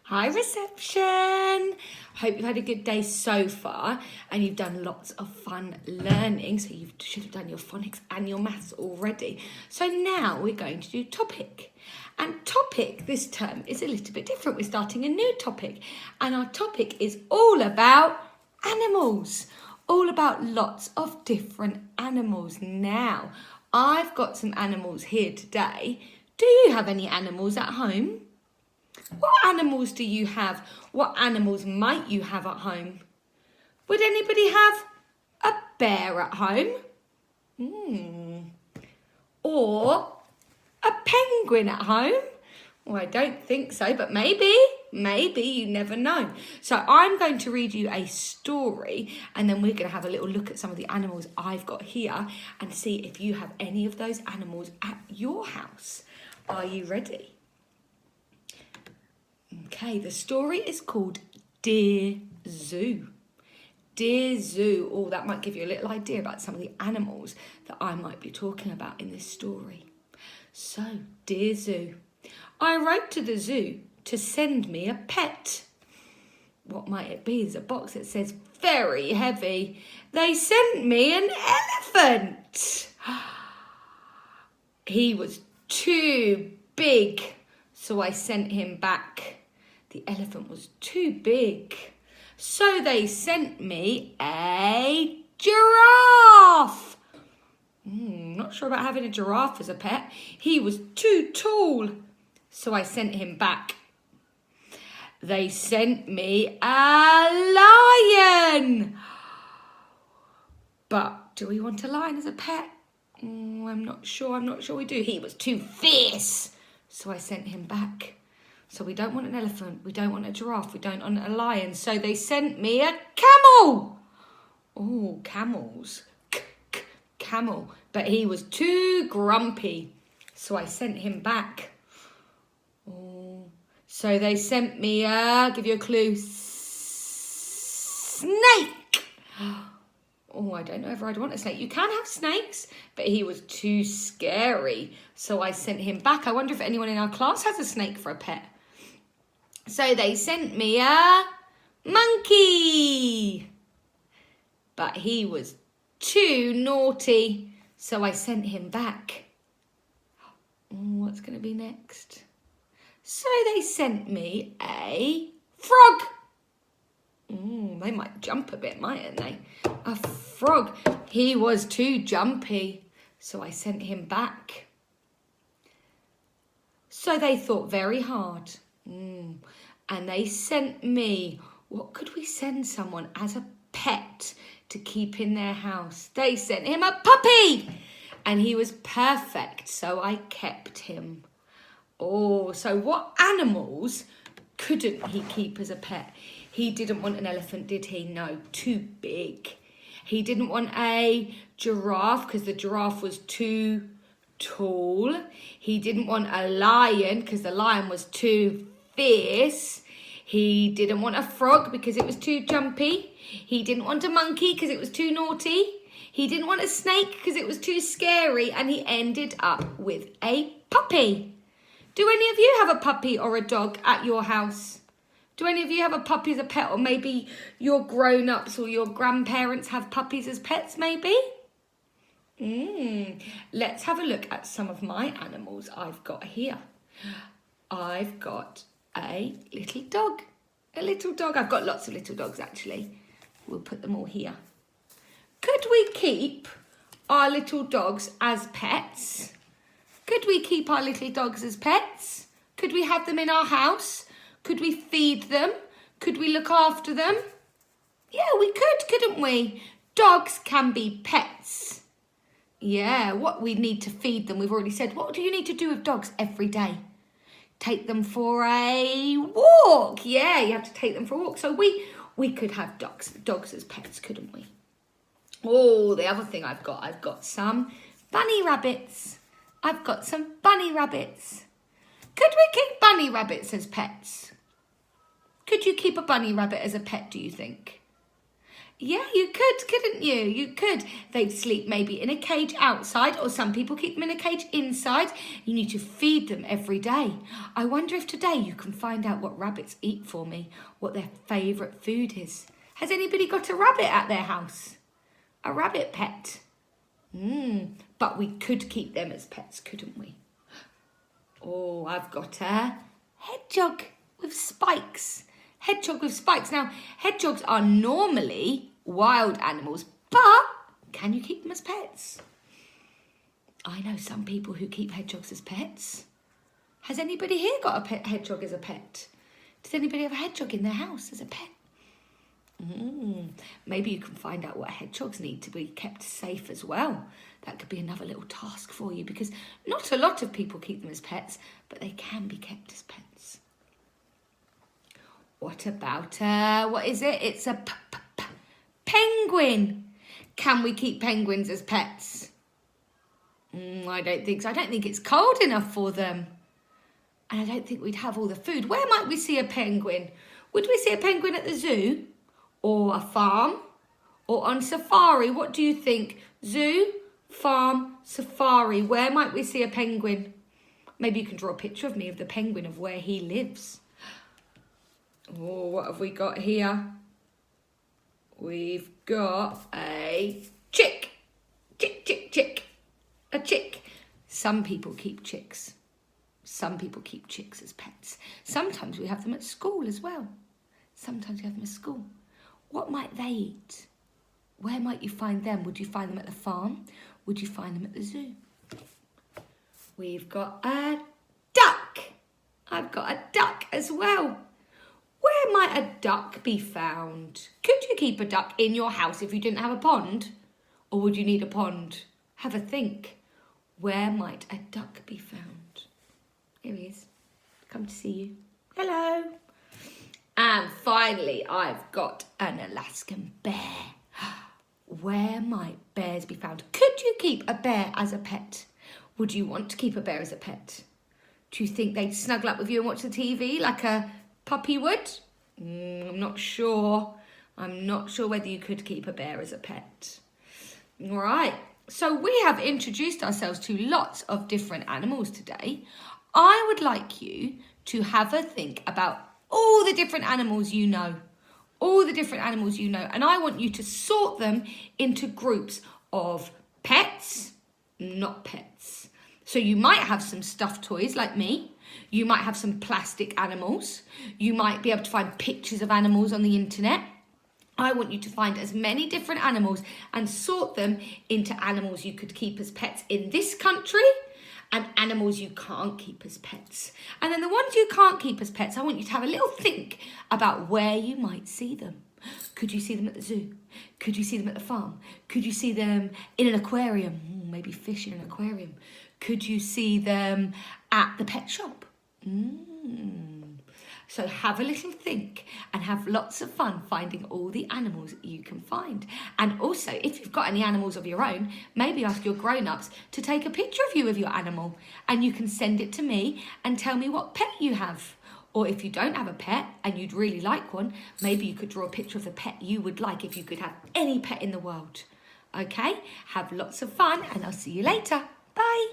Hi, reception. Hope you've had a good day so far and you've done lots of fun learning. So you should have done your phonics and your maths already. So now we're going to do topic. And topic this term is a little bit different. We're starting a new topic. And our topic is all about animals. All about lots of different animals. Now, I've got some animals here today. Do you have any animals at home? What animals do you have? What animals might you have at home? Would anybody have a bear at home? Or a penguin at home? Well, I don't think so, but maybe, you never know. So I'm going to read you a story and then we're going to have a little look at some of the animals I've got here and see if you have any of those animals at your house. Are you ready? Okay, the story is called Dear Zoo. Dear Zoo. Oh, that might give you a little idea about some of the animals that I might be talking about in this story. So, Dear Zoo. I wrote to the zoo to send me a pet. What might it be? There's a box that says very heavy. They sent me an elephant. He was too big, so I sent him back. The elephant was too big, so they sent me a giraffe. Not sure about having a giraffe as a pet. He was too tall, so I sent him back. They sent me a lion. But do we want a lion as a pet? I'm not sure we do. He was too fierce, so I sent him back. So we don't want an elephant, we don't want a giraffe, we don't want a lion. So they sent me a camel. Oh, camels. Camel. But he was too grumpy, so I sent him back. Oh, so they sent me give you a clue, snake. Oh, I don't know if I'd want a snake. You can have snakes, but he was too scary, so I sent him back. I wonder if anyone in our class has a snake for a pet. So they sent me a monkey. But he was too naughty, so I sent him back. What's going to be next? So they sent me a frog. They might jump a bit, mightn't they? A frog. He was too jumpy, so I sent him back. So they thought very hard. And they sent me, what could we send someone as a pet to keep in their house? They sent him a puppy, and he was perfect, so I kept him. Oh, so what animals couldn't he keep as a pet? He didn't want an elephant, did he? No, too big. He didn't want a giraffe because the giraffe was too tall. He didn't want a lion because the lion was too fierce. He didn't want a frog because it was too jumpy. He didn't want a monkey because it was too naughty. He didn't want a snake because it was too scary. And he ended up with a puppy. Do any of you have a puppy or a dog at your house? Do any of you have a puppy as a pet? Or maybe your grown-ups or your grandparents have puppies as pets, maybe? Let's have a look at some of my animals I've got here. I've got a little dog. A little dog. I've got lots of little dogs, actually. We'll put them all here. Could we keep our little dogs as pets? Could we keep our little dogs as pets? Could we have them in our house? Could we feed them? Could we look after them? Yeah, we could, couldn't we? Dogs can be pets. Yeah, what we need to feed them, we've already said. What do you need to do with dogs every day? Take them for a walk. Yeah, you have to take them for a walk. So we could have dogs as pets, couldn't we? Oh, the other thing I've got some bunny rabbits. I've got some bunny rabbits. Could we keep bunny rabbits as pets? Could you keep a bunny rabbit as a pet, do you think? Yeah, you could, couldn't you? You could. They'd sleep maybe in a cage outside, or some people keep them in a cage inside. You need to feed them every day. I wonder if today you can find out what rabbits eat for me, what their favourite food is. Has anybody got a rabbit at their house? A rabbit pet? But we could keep them as pets, couldn't we? Oh, I've got a hedgehog with spikes. Hedgehog with spikes. Now, hedgehogs are normally wild animals, but can you keep them as pets? I know some people who keep hedgehogs as pets. Has anybody here got a hedgehog as a pet? Does anybody have a hedgehog in their house as a pet? Maybe you can find out what hedgehogs need to be kept safe as well. That could be another little task for you, because not a lot of people keep them as pets, but they can be kept as pets. What about, what is it? It's a penguin. Can we keep penguins as pets? I don't think so. I don't think it's cold enough for them. And I don't think we'd have all the food. Where might we see a penguin? Would we see a penguin at the zoo? Or a farm? Or on safari? What do you think? Zoo, farm, safari. Where might we see a penguin? Maybe you can draw a picture of me of the penguin of where he lives. Oh, what have we got here? We've got a chick. Chick, chick, chick. A chick. Some people keep chicks. Some people keep chicks as pets. Sometimes we have them at school as well. Sometimes we have them at school. What might they eat? Where might you find them? Would you find them at the farm? Would you find them at the zoo? We've got a duck. I've got a duck as well. Where might a duck be found? Could you keep a duck in your house if you didn't have a pond? Or would you need a pond? Have a think. Where might a duck be found? Here he is. Come to see you. Hello. And finally, I've got an Alaskan bear. Where might bears be found? Could you keep a bear as a pet? Would you want to keep a bear as a pet? Do you think they'd snuggle up with you and watch the TV like a puppy would? I'm not sure. I'm not sure whether you could keep a bear as a pet. All right. So we have introduced ourselves to lots of different animals today. I would like you to have a think about all the different animals you know. All the different animals you know. And I want you to sort them into groups of pets, not pets. So you might have some stuffed toys like me. You might have some plastic animals. You might be able to find pictures of animals on the internet. I want you to find as many different animals and sort them into animals you could keep as pets in this country and animals you can't keep as pets. And then the ones you can't keep as pets, I want you to have a little think about where you might see them. Could you see them at the zoo? Could you see them at the farm? Could you see them in an aquarium? Maybe fish in an aquarium. Could you see them at the pet shop? So have a little think and have lots of fun finding all the animals you can find. And also, if you've got any animals of your own, maybe ask your grown-ups to take a picture of you with your animal, and you can send it to me and tell me what pet you have. Or if you don't have a pet and you'd really like one, maybe you could draw a picture of the pet you would like if you could have any pet in the world. Okay, have lots of fun and I'll see you later. Bye.